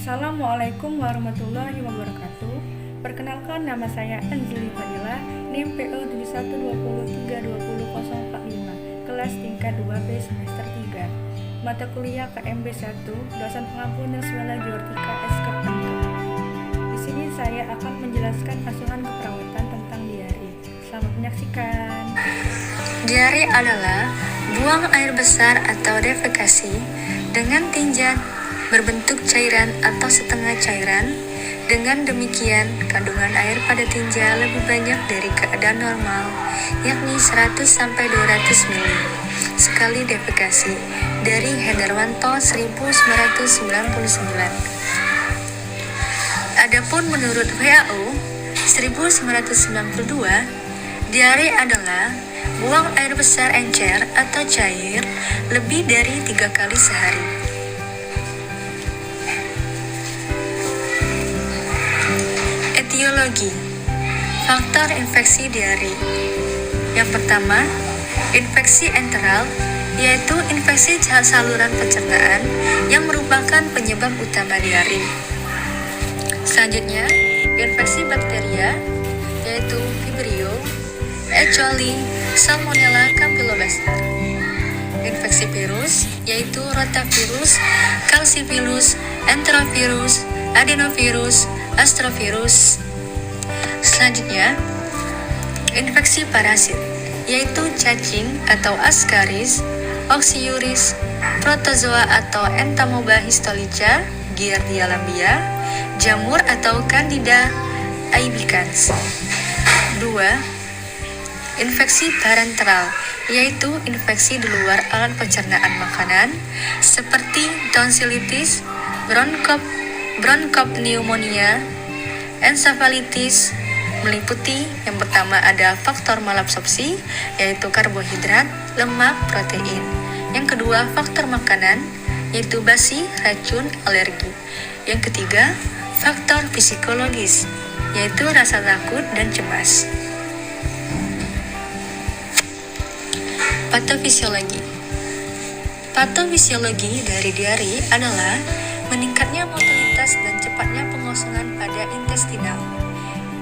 Assalamualaikum warahmatullahi wabarakatuh. Perkenalkan, nama saya Anjeli Fadila, NIM PO 7120320045, kelas tingkat 2B semester 3. Mata kuliah KMB 1, dosen pengampu Nelswela Jortika SK. Di sini saya akan menjelaskan asuhan keperawatan tentang diare. Selamat menyaksikan. Diare adalah buang air besar atau defekasi dengan tinja berbentuk cairan atau setengah cairan. Dengan demikian, kandungan air pada tinja lebih banyak dari keadaan normal, yakni 100-200 ml sekali defekasi, dari Hendarwanto 1999. Adapun menurut WHO 1992, diare adalah buang air besar encer atau cair lebih dari 3 kali sehari. Etiologi faktor infeksi diare. Yang pertama, infeksi enteral, yaitu infeksi saluran pencernaan yang merupakan penyebab utama diare. Selanjutnya, infeksi bakteria, yaitu Vibrio, E. coli, Salmonella Campylobacter. Infeksi virus, yaitu rotavirus, calcivirus, enterovirus, adenovirus, astrovirus. Selanjutnya, infeksi parasit, yaitu cacing atau Ascaris, Oxyuris, protozoa atau Entamoeba histolica, Giardia lambia, jamur atau Candida albicans. 2. Infeksi parenteral, yaitu infeksi di luar alat pencernaan makanan seperti tonsilitis, bronkopneumonia, ensefalitis. Meliputi yang pertama ada faktor malabsorpsi, yaitu karbohidrat, lemak, protein. Yang kedua faktor makanan, yaitu basi, racun, alergi. Yang ketiga faktor psikologis, yaitu rasa takut dan cemas. Patofisiologi. Patofisiologi dari diare adalah meningkatnya mobilitas dan cepatnya pengosongan pada intestinal,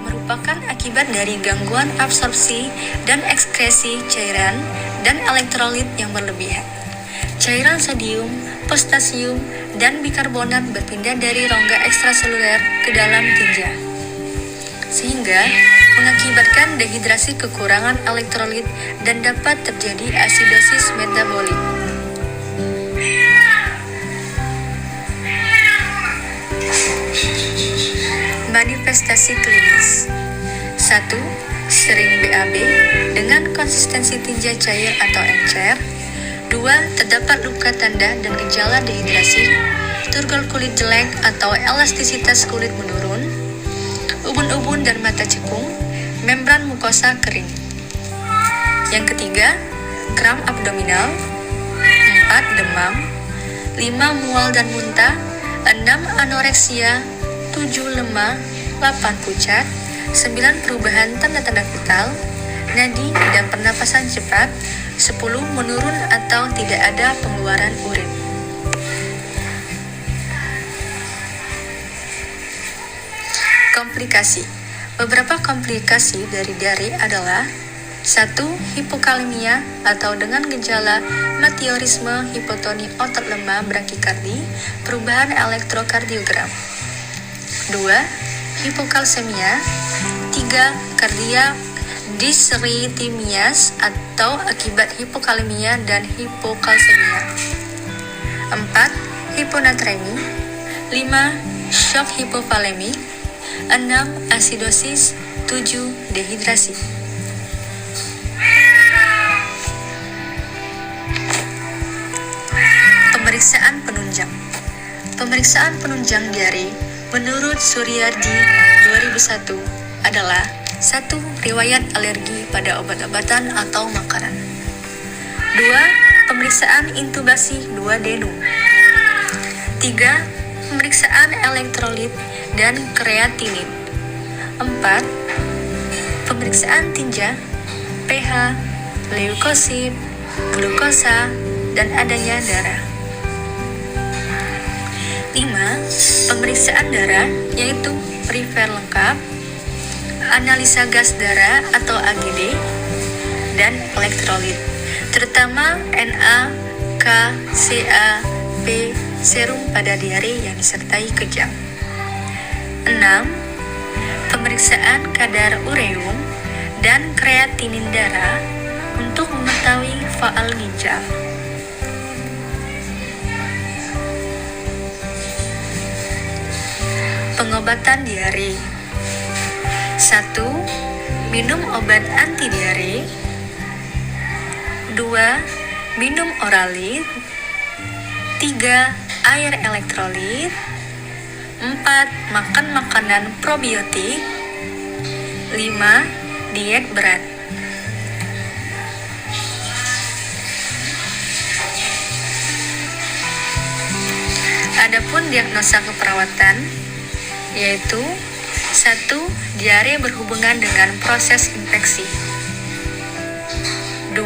merupakan akibat dari gangguan absorpsi dan ekskresi cairan dan elektrolit yang berlebihan. Cairan sodium, potasium, dan bikarbonat berpindah dari rongga ekstraseluler ke dalam tinja, sehingga mengakibatkan dehidrasi, kekurangan elektrolit, dan dapat terjadi asidosis metabolik. Manifestasi klinis. 1. Sering BAB dengan konsistensi tinja cair atau encer. 2. Terdapat luka tanda dan gejala dehidrasi, turgor kulit jelek atau elastisitas kulit menurun, ubun-ubun dan mata cekung, membran mukosa kering. Yang ketiga, kram abdominal. 4. Demam. 5. Mual dan muntah. 6. Anoreksia. 7. Lemah. 8. Pucat. 9. Perubahan tanda-tanda vital, nadi dan pernapasan cepat. 10. Menurun atau tidak ada pengeluaran urin. Komplikasi. Beberapa komplikasi dari diare adalah 1. Hipokalemia atau dengan gejala meteorisme, hipotoni otot lemah, brakikardi, perubahan elektrokardiogram. 2. Hipokalsemia. 3. Kardia dysrhythmias atau akibat hipokalemia dan hipokalsemia. 4. Hiponatremi. 5. Shock hipovolemik. 6. Asidosis. 7. Dehidrasi. Pemeriksaan penunjang. Pemeriksaan penunjang diare menurut Suryardi 2001 adalah 1. Riwayat alergi pada obat-obatan atau makanan. 2. Pemeriksaan intubasi 2 denum. 3. Pemeriksaan elektrolit dan kreatinin. 4. Pemeriksaan tinja, pH, leukosit, glukosa, dan adanya darah. 5. Pemeriksaan darah yaitu refer lengkap, analisa gas darah atau AGD, dan elektrolit, terutama Na, K, Ca, P, serum pada diare yang disertai kejang. 6. Pemeriksaan kadar ureum dan kreatinin darah untuk mengetahui faal ginjal. Pengobatan diare. 1. Minum obat anti diare. 2. Minum oralit. 3. Air elektrolit. 4. Makan makanan probiotik. 5. Diet berat. Adapun diagnosa keperawatan yaitu 1. Diare berhubungan dengan proses infeksi. 2.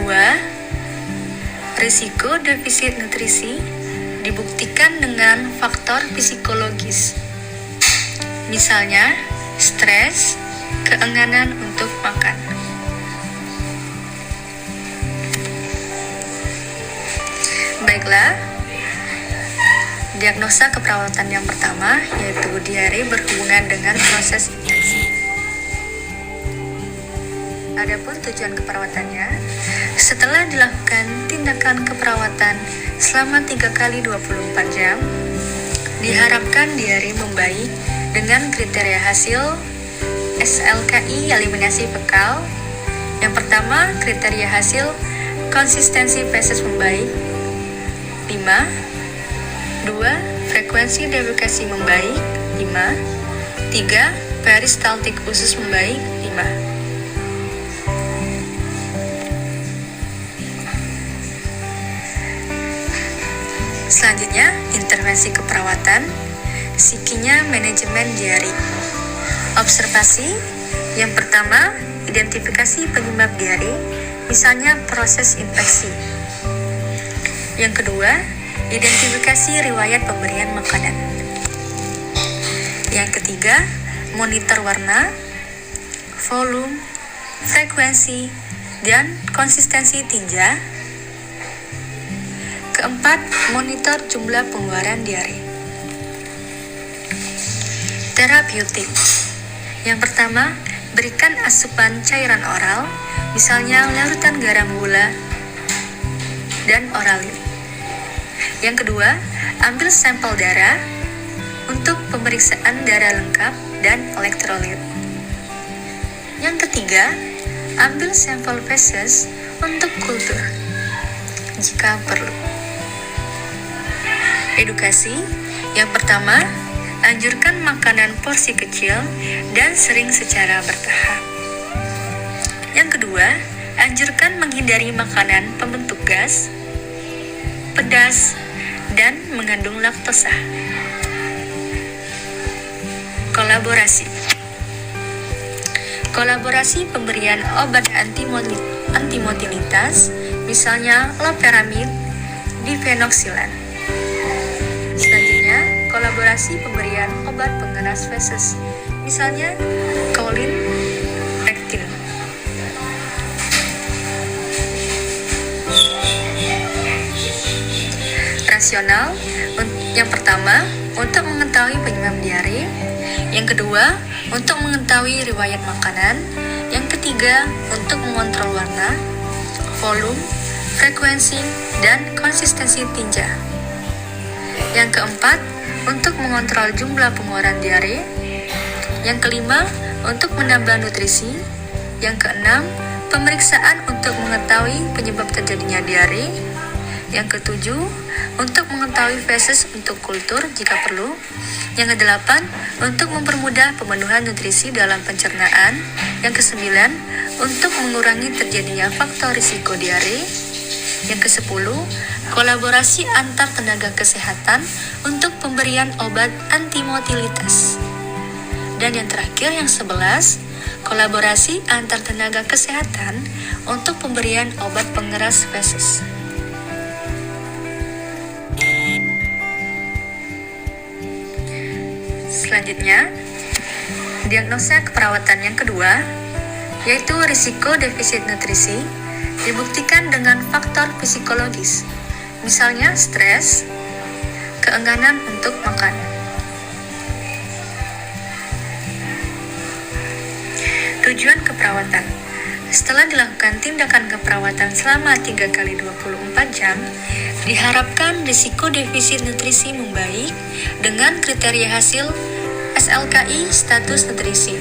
Risiko defisit nutrisi dibuktikan dengan faktor psikologis, misalnya stres, keengganan untuk makan. Baiklah, diagnosa keperawatan yang pertama yaitu diare berhubungan dengan proses infeksi. Adapun tujuan keperawatannya, setelah dilakukan tindakan keperawatan selama 3 kali 24 jam, diharapkan diare membaik dengan kriteria hasil SLKI eliminasi fekal. Yang pertama, kriteria hasil konsistensi feses membaik 5. 2. Frekuensi defekasi membaik 5. 3. Peristaltik usus membaik 5. Selanjutnya, intervensi keperawatan, psikinya manajemen diare. Observasi, yang pertama, identifikasi penyebab diare, misalnya proses infeksi. Yang kedua, identifikasi riwayat pemberian makanan. Yang ketiga, monitor warna, volume, frekuensi, dan konsistensi tinja. Keempat, monitor jumlah pengeluaran diare. Terapeutik. Yang pertama, berikan asupan cairan oral, misalnya larutan garam gula dan oralit. Yang kedua, ambil sampel darah untuk pemeriksaan darah lengkap dan elektrolit. Yang ketiga, ambil sampel feses untuk kultur jika perlu. Edukasi. Yang pertama, anjurkan makanan porsi kecil dan sering secara bertahap. Yang kedua, anjurkan menghindari makanan pembentuk gas, pedas, dan mengandung laktosa. Kolaborasi. Kolaborasi pemberian obat antimotilitas, misalnya loperamid, difenoksilan. Selanjutnya, kolaborasi pemberian obat pengeras feses, misalnya kolin, pektin. Rasional. Yang pertama, untuk mengetahui penyebab diare. Yang kedua, untuk mengetahui riwayat makanan. Yang ketiga, untuk mengontrol warna, volume, frekuensi, dan konsistensi tinja. Yang keempat, untuk mengontrol jumlah pengeluaran diare. Yang kelima, untuk menambah nutrisi. Yang keenam, pemeriksaan untuk mengetahui penyebab terjadinya diare. Yang ketujuh, untuk mengetahui feses untuk kultur jika perlu. Yang kedelapan, untuk mempermudah pemenuhan nutrisi dalam pencernaan. Yang kesembilan, untuk mengurangi terjadinya faktor risiko diare. Yang kesepuluh, kolaborasi antar tenaga kesehatan untuk pemberian obat antimotilitas. Dan yang terakhir, yang 11, kolaborasi antar tenaga kesehatan untuk pemberian obat pengeras feses. Selanjutnya, diagnosa keperawatan yang kedua, yaitu risiko defisit nutrisi, dibuktikan dengan faktor psikologis, misalnya stres, keengganan untuk makan. Tujuan keperawatan. Setelah dilakukan tindakan keperawatan selama 3 kali 24 jam, diharapkan risiko defisit nutrisi membaik dengan kriteria hasil SLKI status nutrisi.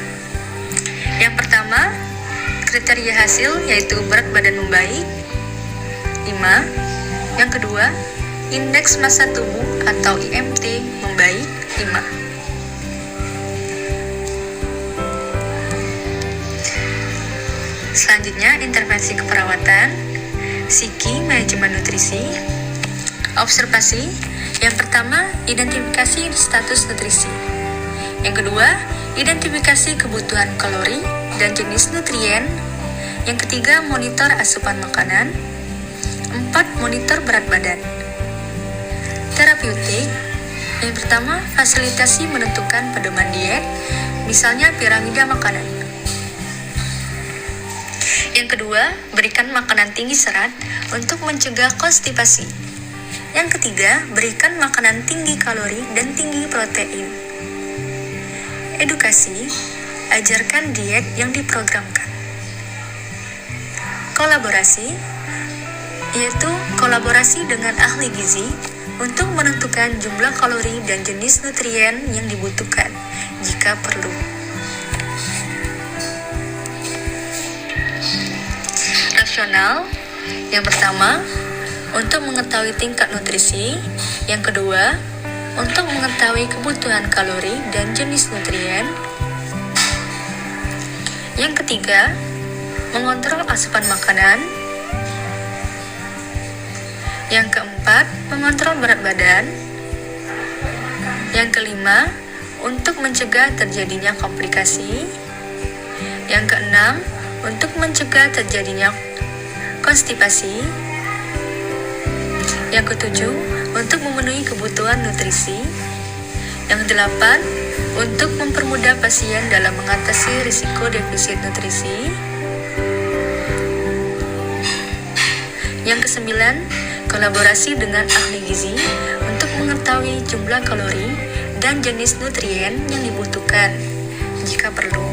Yang pertama, kriteria hasil yaitu berat badan membaik 5. Yang kedua, indeks massa tubuh atau IMT membaik 5. Selanjutnya, intervensi keperawatan, psiki, manajemen nutrisi, observasi. Yang pertama, identifikasi status nutrisi. Yang kedua, identifikasi kebutuhan kalori dan jenis nutrien. Yang ketiga, monitor asupan makanan. 4. Monitor berat badan. Terapeutik. Yang pertama, fasilitasi menentukan pedoman diet, misalnya piramida makanan. Yang kedua, berikan makanan tinggi serat untuk mencegah konstipasi. Yang ketiga, berikan makanan tinggi kalori dan tinggi protein. Edukasi, ajarkan diet yang diprogramkan. Kolaborasi, yaitu kolaborasi dengan ahli gizi untuk menentukan jumlah kalori dan jenis nutrien yang dibutuhkan jika perlu. Rasional, yang pertama, untuk mengetahui tingkat nutrisi. Yang kedua, untuk mengetahui kebutuhan kalori dan jenis nutrien. Yang ketiga, mengontrol asupan makanan. Yang keempat, mengontrol berat badan. Yang kelima, untuk mencegah terjadinya komplikasi. Yang keenam, untuk mencegah terjadinya konstipasi. Yang ketujuh, untuk memenuhi kebutuhan nutrisi. Yang kedelapan, untuk mempermudah pasien dalam mengatasi risiko defisit nutrisi. Yang kesembilan, kolaborasi dengan ahli gizi untuk mengetahui jumlah kalori dan jenis nutrien yang dibutuhkan jika perlu.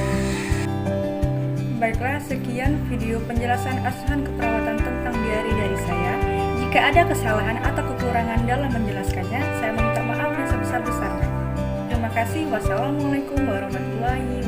Baiklah, sekian video penjelasan asuhan keperawatan tentang diari dari saya. Jika ada kesalahan atau kekurangan dalam menjelaskannya, saya meminta maaf yang sebesar-besarnya. Terima kasih. Wassalamualaikum warahmatullahi wabarakatuh.